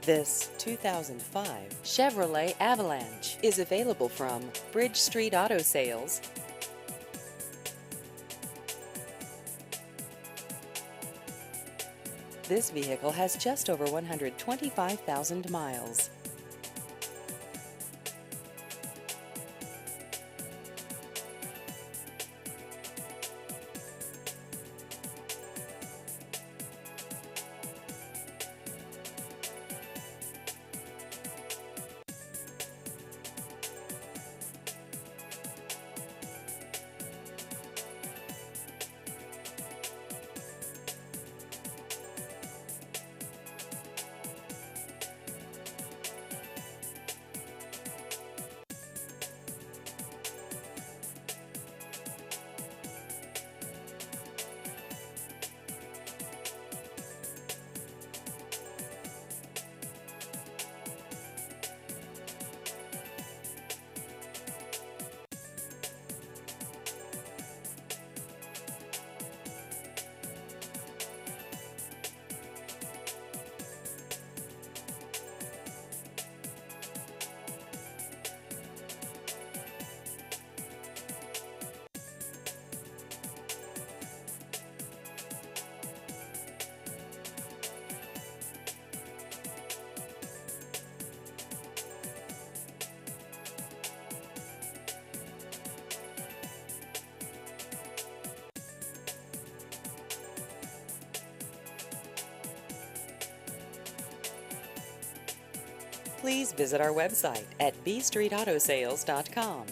This 2005 Chevrolet Avalanche is available from Bridge Street Auto Sales. This vehicle has just over 125,000 miles. Please visit our website at bstreetautosales.com.